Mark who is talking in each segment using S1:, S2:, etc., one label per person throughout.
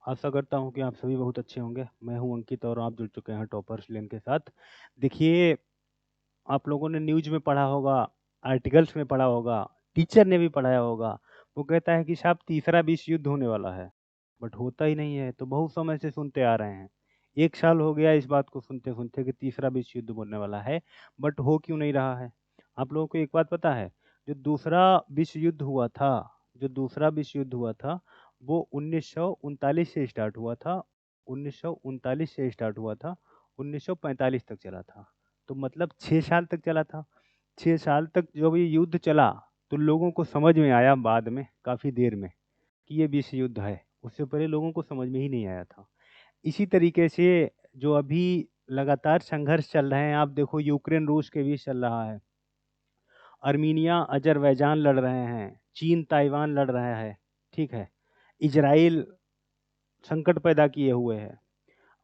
S1: आशा करता हूँ कि आप सभी बहुत अच्छे होंगे। मैं हूँ अंकित और आप जुड़ चुके हैं टॉपर्स लेन के साथ। देखिए, आप लोगों ने न्यूज़ में पढ़ा होगा, आर्टिकल्स में पढ़ा होगा, टीचर ने भी पढ़ाया होगा। वो कहता है कि साहब तीसरा विश्व युद्ध होने वाला है, बट होता ही नहीं है। तो बहुत समय से सुनते आ रहे हैं। 1 साल हो गया इस बात को सुनते-सुनते कि तीसरा विश्व युद्ध होने वाला है, बट हो क्यों नहीं रहा है? आप लोगों को एक बात पता है, जो दूसरा विश्व युद्ध हुआ था जो दूसरा विश्व युद्ध हुआ था, वो 1939 से स्टार्ट हुआ था। 1939 से स्टार्ट हुआ था, 1945 तक चला था। तो मतलब 6 साल तक चला था। 6 साल तक जब ये युद्ध चला, तो लोगों को समझ में आया बाद में, काफ़ी देर में, कि ये विश्व युद्ध है। उससे पहले लोगों को समझ में ही नहीं आया था। इसी तरीके से जो अभी लगातार संघर्ष चल रहे हैं, आप देखो यूक्रेन रूस के बीच चल रहा है। अर्मीनिया अज़रबैजान लड़ रहे हैं, चीन ताइवान लड़ रहा है, ठीक है? इज़राइल संकट पैदा किए हुए है।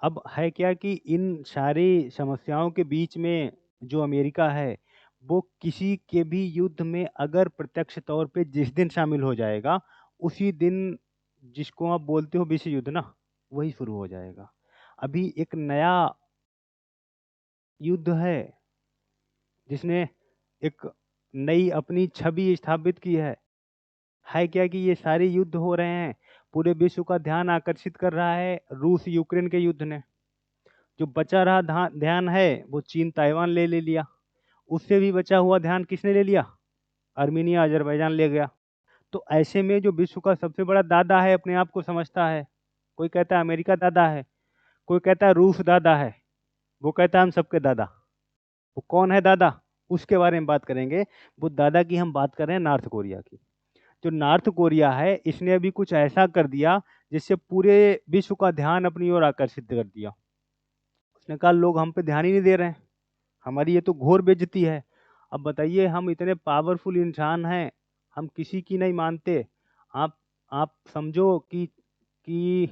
S1: अब है क्या कि इन सारी समस्याओं के बीच में जो अमेरिका है, वो किसी के भी युद्ध में अगर प्रत्यक्ष तौर पे जिस दिन शामिल हो जाएगा, उसी दिन जिसको आप बोलते हो विश्व युद्ध ना, वही शुरू हो जाएगा। अभी एक नया युद्ध है, जिसने एक नई अपनी छवि स्थापित की है। है क्या कि ये सारे युद्ध हो रहे हैं, पूरे विश्व का ध्यान आकर्षित कर रहा है रूस यूक्रेन के युद्ध ने। जो बचा रहा ध्यान है, वो चीन ताइवान ले लिया। उससे भी बचा हुआ ध्यान किसने ले लिया? अर्मीनिया अज़रबैजान ले गया। तो ऐसे में जो विश्व का सबसे बड़ा दादा है, अपने आप को समझता है। कोई कहता है अमेरिका दादा है, कोई कहता है रूस दादा है, वो कहता है हम सबके दादा। वो कौन है दादा? उसके बारे में बात करेंगे। वो दादा की हम बात कर रहे हैं नॉर्थ कोरिया की। जो नॉर्थ कोरिया है, इसने अभी कुछ ऐसा कर दिया जिससे पूरे विश्व का ध्यान अपनी ओर आकर्षित कर दिया। उसने कहा लोग हम पे ध्यान ही नहीं दे रहे हैं, हमारी ये तो घोर बेइज्जती है। अब बताइए, हम इतने पावरफुल इंसान हैं, हम किसी की नहीं मानते। आप आप समझो कि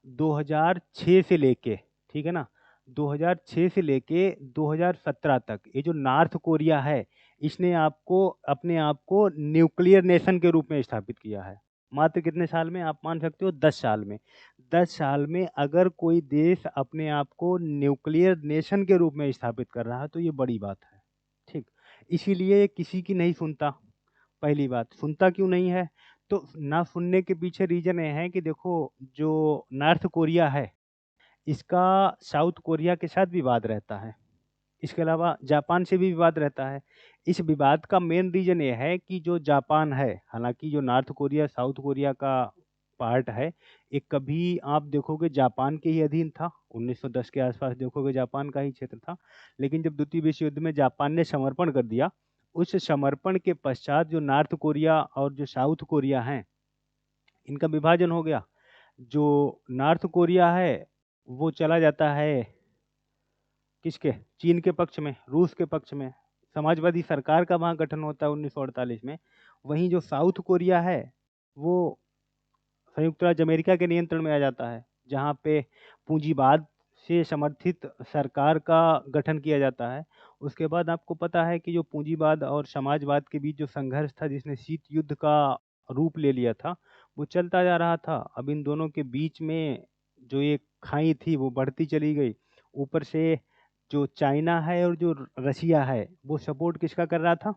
S1: 2006 से लेके, ठीक है ना, 2006 से लेके 2017 तक ये जो नॉर्थ कोरिया है, इसने आपको अपने आप को न्यूक्लियर नेशन के रूप में स्थापित किया है। मात्र कितने साल में? आप मान सकते हो 10 साल में। 10 साल में अगर कोई देश अपने आप को न्यूक्लियर नेशन के रूप में स्थापित कर रहा है, तो ये बड़ी बात है, ठीक? इसीलिए ये किसी की नहीं सुनता। पहली बात, सुनता क्यों नहीं है? तो ना सुनने के पीछे रीज़न ये है कि देखो, जो नॉर्थ कोरिया है, इसका साउथ कोरिया के साथ विवाद रहता है। इसके अलावा जापान से भी विवाद रहता है। इस विवाद का मेन रीज़न ये है कि जो जापान है, हालाँकि जो नॉर्थ कोरिया साउथ कोरिया का पार्ट है, ये कभी आप देखोगे जापान के ही अधीन था। 1910 के आस-पास देखोगे जापान का ही क्षेत्र था। लेकिन जब द्वितीय विश्व युद्ध में जापान ने समर्पण कर दिया, उस समर्पण के पश्चात जो नॉर्थ कोरिया और जो साउथ कोरिया हैं, इनका विभाजन हो गया। जो नॉर्थ कोरिया है, वो चला जाता है किसके? चीन के पक्ष में, रूस के पक्ष में। समाजवादी सरकार का वहाँ गठन होता है 1948 में। वहीं जो साउथ कोरिया है, वो संयुक्त राज्य अमेरिका के नियंत्रण में आ जाता है, जहाँ पे पूंजीवाद से समर्थित सरकार का गठन किया जाता है। उसके बाद आपको पता है कि जो पूंजीवाद और समाजवाद के बीच जो संघर्ष था, जिसने शीत युद्ध का रूप ले लिया था, वो चलता जा रहा था। अब इन दोनों के बीच में जो एक खाई थी, वो बढ़ती चली गई। ऊपर से जो चाइना है और जो रसिया है, वो सपोर्ट किसका कर रहा था?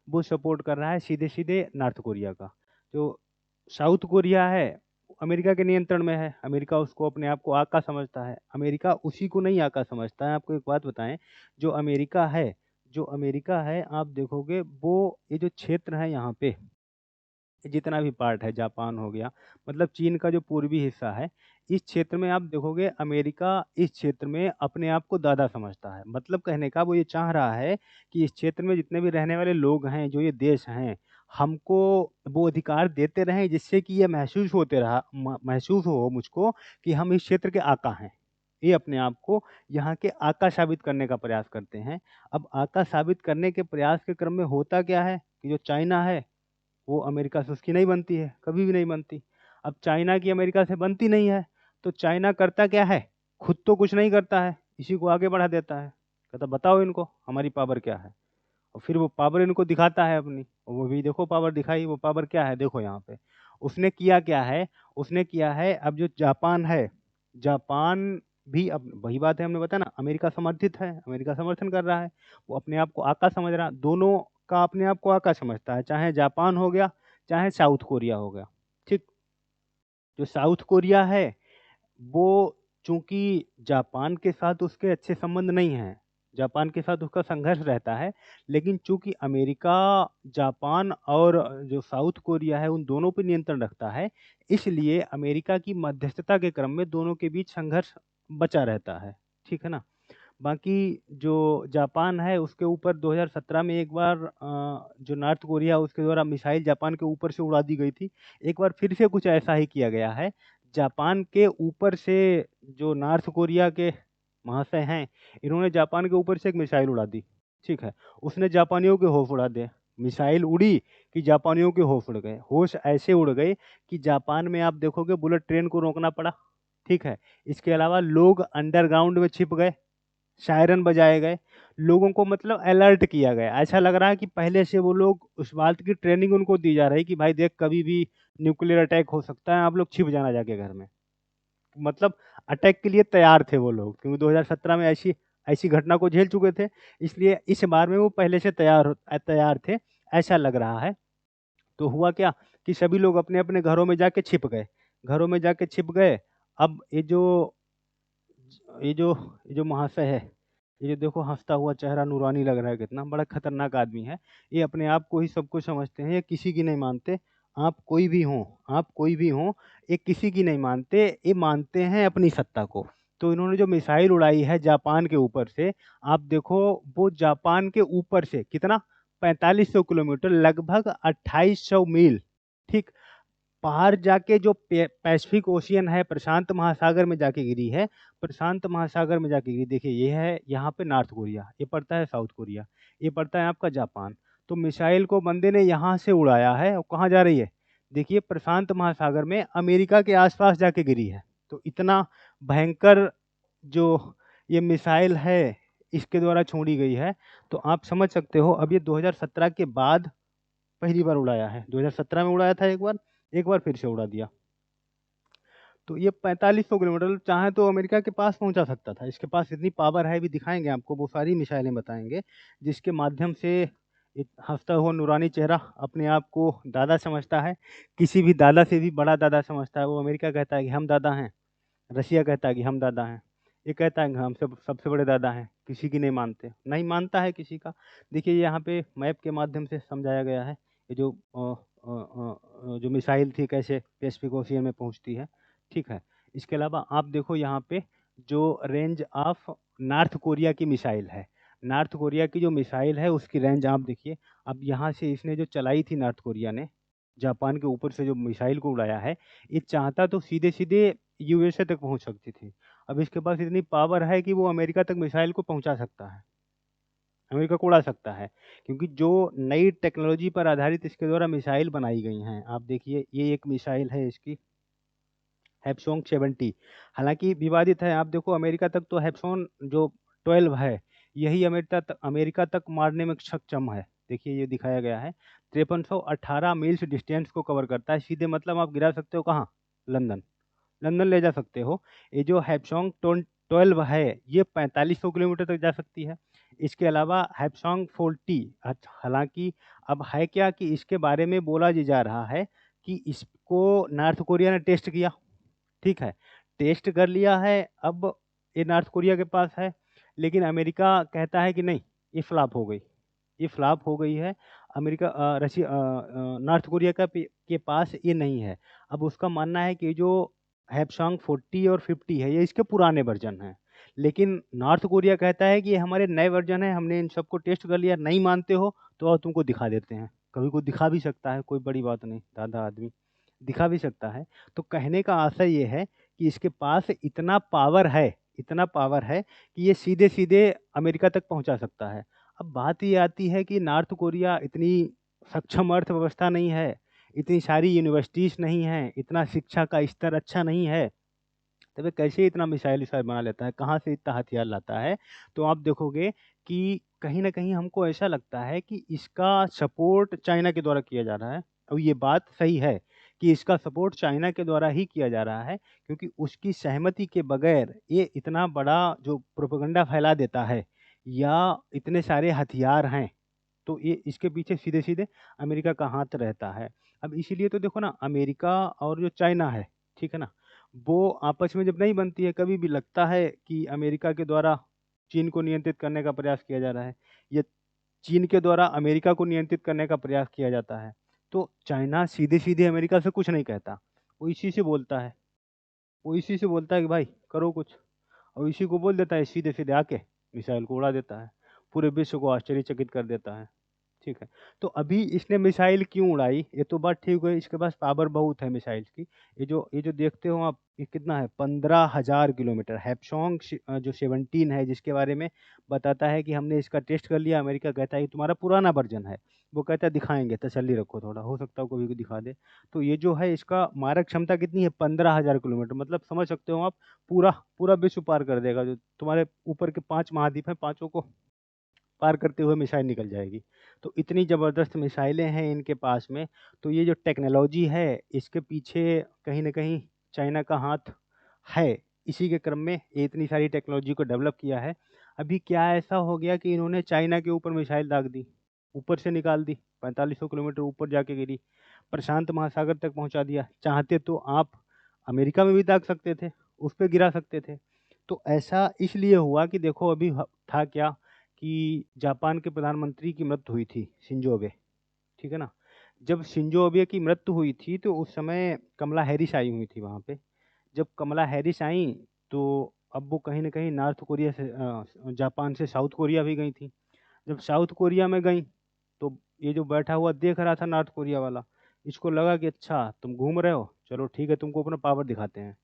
S1: वो सपोर्ट कर रहा है सीधे-सीधे नॉर्थ कोरिया का। जो साउथ कोरिया है, अमेरिका के नियंत्रण में है। अमेरिका उसको अपने आप को आका समझता है। अमेरिका उसी को नहीं आका समझता है। आपको एक बात बताएँ, जो अमेरिका है, आप देखोगे वो ये जो क्षेत्र है यहाँ पे, जितना भी पार्ट है, जापान हो गया, मतलब चीन का जो पूर्वी हिस्सा है, इस क्षेत्र में आप देखोगे अमेरिका इस क्षेत्र में अपने आप को दादा समझता है। मतलब कहने का वो ये चाह रहा है कि इस क्षेत्र में जितने भी रहने वाले लोग हैं, जो ये देश हैं, हमको वो अधिकार देते रहें जिससे कि ये महसूस हो मुझको कि हम इस क्षेत्र के आका हैं। ये अपने आप को यहाँ के आका साबित करने का प्रयास करते हैं। अब आका साबित करने के प्रयास के क्रम में होता क्या है कि जो चाइना है, वो अमेरिका से उसकी नहीं बनती है, कभी भी नहीं बनती। अब चाइना की अमेरिका से बनती नहीं है, तो चाइना करता क्या है? खुद तो कुछ नहीं करता है, इसी को आगे बढ़ा देता है। कहता बताओ इनको हमारी पावर क्या है? और फिर वो पावर इनको दिखाता है अपनी, और वो भी देखो पावर दिखाई, वो पावर क्या है देखो यहाँ पे। उसने किया क्या है, उसने किया है, अब जो जापान है, जापान भी अब वही बात है, हमने बताया ना, अमेरिका समर्थित है, अमेरिका समर्थन कर रहा है, वो अपने आप को आका समझ रहा है, दोनों का अपने आप को आका समझता है, चाहे जापान हो गया, चाहे साउथ कोरिया हो गया। ठीक, जो साउथ कोरिया है वो, चूंकि जापान के साथ उसके अच्छे संबंध नहीं हैं, जापान के साथ उसका संघर्ष रहता है, लेकिन चूंकि अमेरिका जापान और जो साउथ कोरिया है उन दोनों पर नियंत्रण रखता है, इसलिए अमेरिका की मध्यस्थता के क्रम में दोनों के बीच संघर्ष बचा रहता है। ठीक है ना। बाकी जो जापान है उसके ऊपर 2017 में एक बार जो नॉर्थ कोरिया उसके द्वारा मिसाइल जापान के ऊपर से उड़ा दी गई थी। एक बार फिर से कुछ ऐसा ही किया गया है, जापान के ऊपर से जो नॉर्थ कोरिया के महाशय हैं, इन्होंने जापान के ऊपर से एक मिसाइल उड़ा दी। ठीक है, उसने जापानियों के होश उड़ा दिए। मिसाइल उड़ी कि जापानियों के होश उड़ गए, होश ऐसे उड़ गए कि जापान में आप देखोगे बुलेट ट्रेन को रोकना पड़ा। ठीक है, इसके अलावा लोग अंडरग्राउंड में छिप गए, सायरन बजाए गए, लोगों को मतलब अलर्ट किया गया। ऐसा लग रहा है कि पहले से वो लोग उस बात की ट्रेनिंग उनको दी जा रही कि भाई देख कभी भी न्यूक्लियर अटैक हो सकता है, आप लोग छिप जाना जाके घर में। मतलब अटैक के लिए तैयार थे वो लोग, क्योंकि 2017 में ऐसी ऐसी घटना को झेल चुके थे, इसलिए इस बार में वो पहले से तैयार थे, ऐसा लग रहा है। तो हुआ क्या कि सभी लोग अपने अपने घरों में जाके छिप गए, घरों में जाके छिप गए। अब ये जो महाशय है, ये जो देखो हंसता हुआ चेहरा, नूरानी लग रहा है, कितना बड़ा खतरनाक आदमी है। ये अपने आप को ही सब कुछ समझते हैं, ये किसी की नहीं मानते। आप कोई भी हो, आप कोई भी हो, ये किसी की नहीं मानते, ये मानते हैं अपनी सत्ता को। तो इन्होंने जो मिसाइल उड़ाई है जापान के ऊपर से, आप देखो वो जापान के ऊपर से कितना, 4500 किलोमीटर, लगभग 2800 मील। ठीक, बाहर जाके जो पैसिफिक ओशियन है, प्रशांत महासागर में जाके गिरी है, प्रशांत महासागर में जाके गिरी। देखिए ये है यहाँ पे नॉर्थ कोरिया, ये पड़ता है साउथ कोरिया, ये पड़ता है आपका जापान। तो मिसाइल को बंदे ने यहाँ से उड़ाया है और कहाँ जा रही है, देखिए प्रशांत महासागर में अमेरिका के आसपास जाके गिरी है। तो इतना भयंकर जो ये मिसाइल है इसके द्वारा छोड़ी गई है। तो आप समझ सकते हो, अब ये 2017 के बाद पहली बार उड़ाया है, 2017 में उड़ाया था एक बार फिर से उड़ा दिया। तो ये 4500 किलोमीटर चाहे तो अमेरिका के पास पहुंचा सकता था, इसके पास इतनी पावर है, भी दिखाएंगे आपको, वो सारी मिसाइलें बताएंगे जिसके माध्यम से एक हंसता हुआ नूरानी चेहरा अपने आप को दादा समझता है, किसी भी दादा से भी बड़ा दादा समझता है। वो अमेरिका कहता है कि हम दादा हैं, रसिया कहता है कि हम दादा हैं, ये कहता है कि हम सबसे बड़े दादा हैं, किसी की नहीं मानते, नहीं मानता है किसी का। देखिए यहाँ पे मैप के माध्यम से समझाया गया है, ये जो मिसाइल थी कैसे पैसिफिक ओशियन में पहुंचती है। ठीक है, इसके अलावा आप देखो यहाँ पे जो रेंज ऑफ नॉर्थ कोरिया की मिसाइल है, नॉर्थ कोरिया की जो मिसाइल है उसकी रेंज आप देखिए। अब यहाँ से इसने जो चलाई थी नॉर्थ कोरिया ने, जापान के ऊपर से जो मिसाइल को उड़ाया है, ये चाहता तो सीधे सीधे यूएसए तक पहुंच सकती थी। अब इसके पास इतनी पावर है कि वो अमेरिका तक मिसाइल को पहुंचा सकता है, अमेरिका को उड़ा सकता है, क्योंकि जो नई टेक्नोलॉजी पर आधारित इसके द्वारा मिसाइल बनाई गई हैं। आप देखिए ये एक मिसाइल है इसकी, हैपसोंग 70, हालांकि विवादित है। आप देखो अमेरिका तक तो हैपसोंग जो 12 है, यही अमेरिका तक मारने में सक्षम है। देखिए ये दिखाया गया है, 5318 मील्स डिस्टेंस को कवर करता है सीधे, मतलब आप गिरा सकते हो कहाँ, लंदन, लंदन ले जा सकते हो। ये जो हैपसोंग 12 है ये 4500 किलोमीटर तक जा सकती है। इसके अलावा हैपसोंग 40, हालांकि अब है क्या कि इसके बारे में बोला जा रहा है कि इसको नॉर्थ कोरिया ने टेस्ट किया। ठीक है, टेस्ट कर लिया है, अब ये नॉर्थ कोरिया के पास है, लेकिन अमेरिका कहता है कि नहीं, ये फ्लॉप हो गई, ये फ्लॉप हो गई है। अमेरिका रशिया नॉर्थ कोरिया के पास ये नहीं है। अब उसका मानना है कि जो हैपसोंग 40 और 50 है ये इसके पुराने वर्जन हैं, लेकिन नॉर्थ कोरिया कहता है कि ये हमारे नए वर्जन है, हमने इन सबको टेस्ट कर लिया, नहीं मानते हो तो और तुमको दिखा देते हैं। कभी को दिखा भी सकता है, कोई बड़ी बात नहीं, दादा आदमी दिखा भी सकता है। तो कहने का आशय ये है कि इसके पास इतना पावर है, इतना पावर है कि ये सीधे सीधे अमेरिका तक पहुंचा सकता है। अब बात ये आती है कि नॉर्थ कोरिया इतनी सक्षम अर्थव्यवस्था नहीं है, इतनी सारी यूनिवर्सिटीज़ नहीं हैं, इतना शिक्षा का स्तर अच्छा नहीं है, तब ये कैसे इतना मिसाइल विसाइल बना लेता है, कहाँ से इतना हथियार लाता है। तो आप देखोगे कि कहीं ना कहीं हमको ऐसा लगता है कि इसका सपोर्ट चाइना के द्वारा किया जा रहा है। अब ये बात सही है कि इसका सपोर्ट चाइना के द्वारा ही किया जा रहा है, क्योंकि उसकी सहमति के बगैर ये इतना बड़ा जो प्रोपेगेंडा फैला देता है या इतने सारे हथियार हैं, तो ये इसके पीछे सीधे-सीधे अमेरिका का हाथ रहता है। अब इसीलिए तो देखो ना, अमेरिका और जो चाइना है, ठीक है ना? वो आपस में जब नहीं बनती है, कभी भी लगता है कि अमेरिका के द्वारा चीन को नियंत्रित करने का प्रयास किया जा रहा है, या चीन के द्वारा अमेरिका को नियंत्रित करने का प्रयास किया जाता है। तो चाइना सीधे-सीधे अमेरिका से कुछ नहीं कहता, वो इसी से बोलता है। वो इसी से बोलता है कि भाई करो कुछ, और इसी को बोल देता है, सीधे-सीधे आके मिसाइल को उड़ा देता है। पूरे विश्व को आश्चर्यचकित कर देता है। ठीक है। तो अभी इसने मिसाइल क्यों उड़ाई? ये तो बात ठीक है, इसके पास पावर बहुत है मिसाइल्स की। ये जो देखते हो आप, ये कितना है, 15,000 किलोमीटर। हैपसॉन्ग जो 17 है, जिसके बारे में बताता है कि हमने इसका टेस्ट कर लिया, अमेरिका कहता है ये तुम्हारा पुराना वर्जन है। वो कहता है दिखाएँगे, तसल्ली रखो थोड़ा, हो सकता है कभी को दिखा दे। तो ये जो है, इसका मारक क्षमता कितनी है? 15,000 किलोमीटर। मतलब समझ सकते हो आप, पूरा पूरा विश्व पार कर देगा। जो तुम्हारे ऊपर के 5 महाद्वीप हैं, पाँचों को पार करते हुए मिसाइल निकल जाएगी। तो इतनी ज़बरदस्त मिसाइलें हैं इनके पास में। तो ये जो टेक्नोलॉजी है, इसके पीछे कहीं न कहीं चाइना का हाथ है। इसी के क्रम में ये इतनी सारी टेक्नोलॉजी को डेवलप किया है। अभी क्या ऐसा हो गया कि इन्होंने चाइना के ऊपर मिसाइल दाग दी, ऊपर से निकाल दी, 4500 किलोमीटर ऊपर जाके गिरी, प्रशांत महासागर तक पहुँचा दिया। चाहते तो आप अमेरिका में भी दाग सकते थे, उस पे गिरा सकते थे। तो ऐसा इसलिए हुआ कि देखो अभी था क्या कि जापान के प्रधानमंत्री की मृत्यु हुई थी, शिंजो अबे, ठीक है ना? जब शिंजो अबे की मृत्यु हुई थी, तो उस समय कमला हैरिस आई हुई थी वहाँ पे। जब कमला हैरिस आईं, तो अब वो कहीं न कहीं नॉर्थ कोरिया से जापान से साउथ कोरिया भी गई थीं। जब साउथ कोरिया में गईं, तो ये जो बैठा हुआ देख रहा था नॉर्थ कोरिया वाला, इसको लगा कि अच्छा तुम घूम रहे हो, चलो ठीक है, तुमको अपना पावर दिखाते हैं।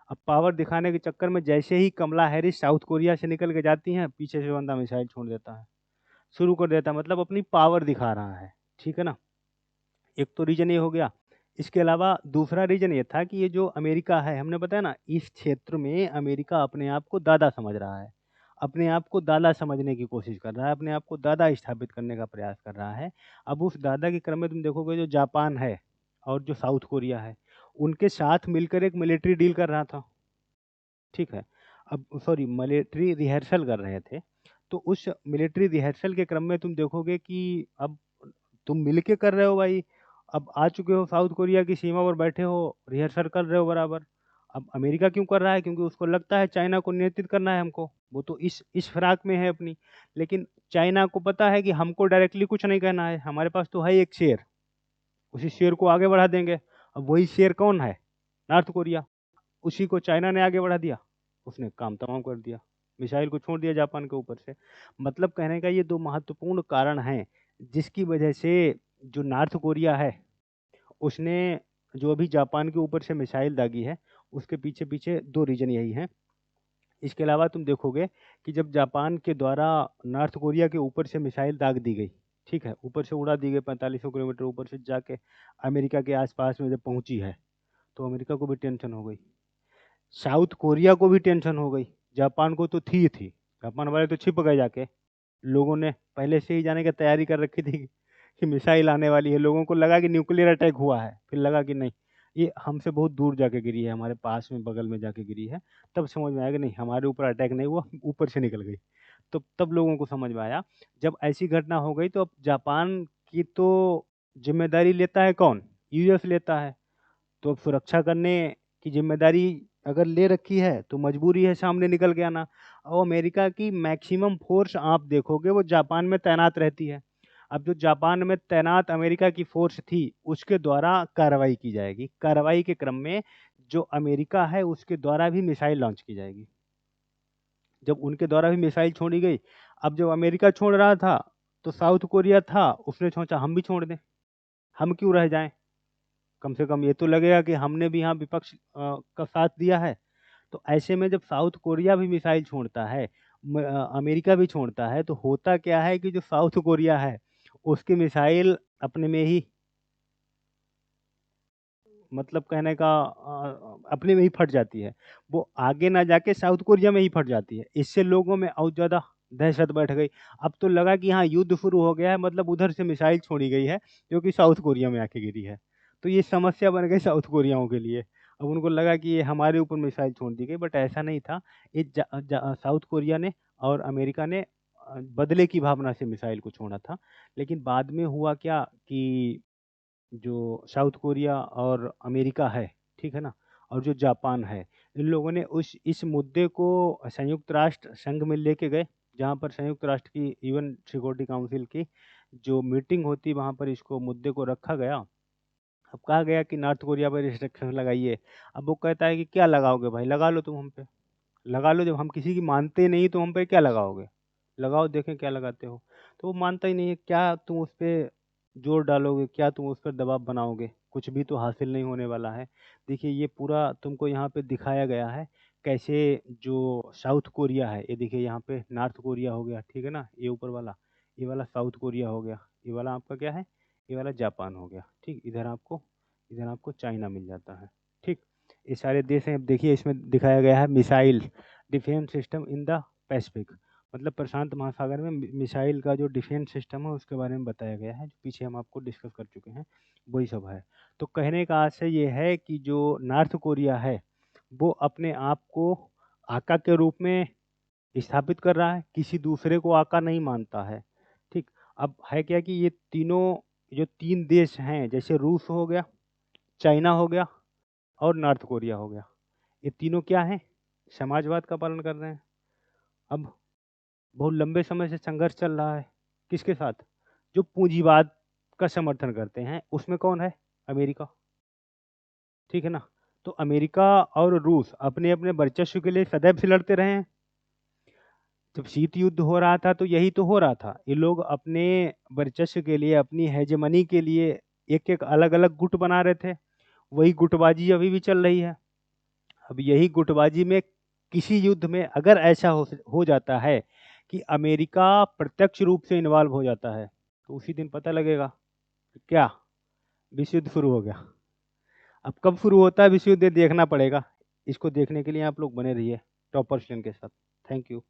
S1: अब पावर दिखाने के चक्कर में जैसे ही कमला हैरिस साउथ कोरिया से निकल के जाती हैं, पीछे से बंदा मिसाइल छोड़ देता है, शुरू कर देता है, मतलब अपनी पावर दिखा रहा है, ठीक है ना? एक तो रीज़न ये हो गया। इसके अलावा दूसरा रीज़न ये था कि ये जो अमेरिका है, हमने बताया ना, इस क्षेत्र में अमेरिका अपने आप को दादा समझ रहा है। अपने आप को दादा समझने की कोशिश कर रहा है, अपने आप को दादा स्थापित करने का प्रयास कर रहा है। अब उस दादा के क्रम में तुम देखोगे, जो जापान है और जो साउथ कोरिया है, उनके साथ मिलकर एक मिलिट्री डील कर रहा था, ठीक है? अब सॉरी, मिलिट्री रिहर्सल कर रहे थे। तो उस मिलिट्री रिहर्सल के क्रम में तुम देखोगे कि अब तुम मिल के कर रहे हो भाई। अब आ चुके हो साउथ कोरिया की सीमा पर, बैठे हो, रिहर्सल कर रहे हो बराबर। अब अमेरिका क्यों कर रहा है? क्योंकि उसको लगता है चाइना को नियंत्रित करना है हमको। वो तो इस फिराक में है अपनी। लेकिन चाइना को पता है कि हमको डायरेक्टली कुछ नहीं कहना है, हमारे पास तो है एक शेर, उसी शेर को आगे बढ़ा देंगे। अब वही शेर कौन है? North Korea. उसी को चाइना ने आगे बढ़ा दिया, उसने काम तमाम कर दिया, मिसाइल को छोड़ दिया जापान के ऊपर से। मतलब कहने का ये 2 महत्वपूर्ण कारण हैं, जिसकी वजह से जो नॉर्थ कोरिया है, उसने जो अभी जापान के ऊपर से मिसाइल दागी है, उसके पीछे-पीछे 2 रीज़न यही हैं। इसके अलावा तुम देखोगे कि जब जापान के द्वारा नॉर्थ कोरिया के ऊपर से मिसाइल दाग दी गई, ठीक है? ऊपर से उड़ा दी गई, 4500 किलोमीटर ऊपर से जाके अमेरिका के आस-पास में जब पहुँची है, तो अमेरिका को भी टेंशन हो गई। साउथ कोरिया को भी टेंशन हो गई, जापान को तो थी ही थी। जापान वाले तो छिप गए जाके। लोगों ने पहले से ही जाने की तैयारी कर रखी थी कि मिसाइल आने वाली है। लोगों को लगा कि न्यूक्लियर अटैक हुआ है, फिर लगा कि नहीं, ये हमसे बहुत दूर जाके गिरी है, हमारे पास में बगल में जाके गिरी है। तब समझ में आया कि नहीं, हमारे ऊपर अटैक नहीं हुआ, ऊपर से निकल गई। तो तब लोगों को समझ में आया। जब ऐसी घटना हो गई, तो अब जापान की तो ज़िम्मेदारी लेता है कौन? यूएस लेता है। तो अब सुरक्षा करने की ज़िम्मेदारी अगर ले रखी है, तो मजबूरी है सामने निकल के आना। और अमेरिका की मैक्सिमम फ़ोर्स आप देखोगे, वो जापान में तैनात रहती है। अब जो जापान में तैनात अमेरिका की फ़ोर्स थी, उसके द्वारा कार्रवाई की जाएगी। कार्रवाई के क्रम में जो अमेरिका है, उसके द्वारा भी मिसाइल लॉन्च की जाएगी। जब उनके द्वारा भी मिसाइल छोड़ी गई, अब जब अमेरिका छोड़ रहा था, तो साउथ कोरिया था, उसने सोचा हम भी छोड़ दें, हम क्यों रह जाएँ? कम से कम ये तो लगेगा कि हमने भी यहाँ विपक्ष का साथ दिया है। तो ऐसे में जब साउथ कोरिया भी मिसाइल छोड़ता है, अमेरिका भी छोड़ता है, तो होता क्या है कि जो साउथ कोरिया है, उसकी मिसाइल अपने में ही, मतलब कहने का अपने में ही फट जाती है। वो आगे ना जाके साउथ कोरिया में ही फट जाती है। इससे लोगों में और ज़्यादा दहशत बैठ गई। अब तो लगा कि हाँ, युद्ध शुरू हो गया है, मतलब उधर से मिसाइल छोड़ी गई है, जो कि साउथ कोरिया में आके गिरी है। तो ये समस्या बन गई साउथ कोरियाओं के लिए। अब उनको लगा कि ये हमारे ऊपर मिसाइल छोड़ दी गई, बट ऐसा नहीं था। ये साउथ कोरिया ने और अमेरिका ने बदले की भावना से मिसाइल को छोड़ा था। लेकिन बाद में हुआ क्या कि जो साउथ कोरिया और अमेरिका है, ठीक है ना, और जो जापान है, इन लोगों ने उस इस मुद्दे को संयुक्त राष्ट्र संघ में लेके गए, जहाँ पर संयुक्त राष्ट्र की यूएन सिक्योरिटी काउंसिल की जो मीटिंग होती, वहाँ पर इसको मुद्दे को रखा गया। अब कहा गया कि नॉर्थ कोरिया पर रिस्ट्रिक्शन लगाइए। अब वो कहता है कि क्या लगाओगे भाई, लगा लो तुम हम पे, लगा लो, जब हम किसी की मानते नहीं तो हम पे क्या लगाओगे, लगाओ देखें क्या लगाते हो। तो वो मानता ही नहीं है, क्या तुम उस पर जोर डालोगे, क्या तुम उस पर दबाव बनाओगे, कुछ भी तो हासिल नहीं होने वाला है। देखिए ये पूरा तुमको यहाँ पे दिखाया गया है कैसे जो साउथ कोरिया है, ये देखिए यहाँ पे नॉर्थ कोरिया हो गया, ठीक है ना, ये ऊपर वाला, ये वाला साउथ कोरिया हो गया, ये वाला आपका क्या है, ये वाला जापान हो गया, ठीक, इधर आपको चाइना मिल जाता है, ठीक। ये सारे देश हैं। अब देखिए इसमें दिखाया गया है missile defence system in the Pacific, मतलब प्रशांत महासागर में मिसाइल का जो डिफेंस सिस्टम है उसके बारे में बताया गया है, जो पीछे हम आपको डिस्कस कर चुके हैं, वही सब है। तो कहने का आशय ये है कि जो नॉर्थ कोरिया है वो अपने आप को आका के रूप में स्थापित कर रहा है, किसी दूसरे को आका नहीं मानता है, ठीक। अब है क्या कि ये तीनों जो तीन देश हैं, जैसे रूस हो गया, चाइना हो गया और नॉर्थ कोरिया हो गया, ये तीनों क्या हैं, समाजवाद का पालन कर रहे हैं। अब बहुत लंबे समय से संघर्ष चल रहा है, किसके साथ, जो पूंजीवाद का समर्थन करते हैं, उसमें कौन है, अमेरिका, ठीक है ना। तो अमेरिका और रूस अपने अपने वर्चस्व के लिए सदैव से लड़ते रहे हैं। जब शीत युद्ध हो रहा था तो यही तो हो रहा था, ये लोग अपने वर्चस्व के लिए, अपनी हेजेमनी के लिए एक एक अलग अलग गुट बना रहे थे। वही गुटबाजी अभी भी चल रही है। अब यही गुटबाजी में किसी युद्ध में अगर ऐसा हो जाता है कि अमेरिका प्रत्यक्ष रूप से इन्वॉल्व हो जाता है, तो उसी दिन पता लगेगा कि क्या विश्व युद्ध शुरू हो गया। अब कब शुरू होता है विश्व युद्ध, देखना पड़ेगा। इसको देखने के लिए आप लोग बने रहिए टॉपर्स के साथ। Thank you.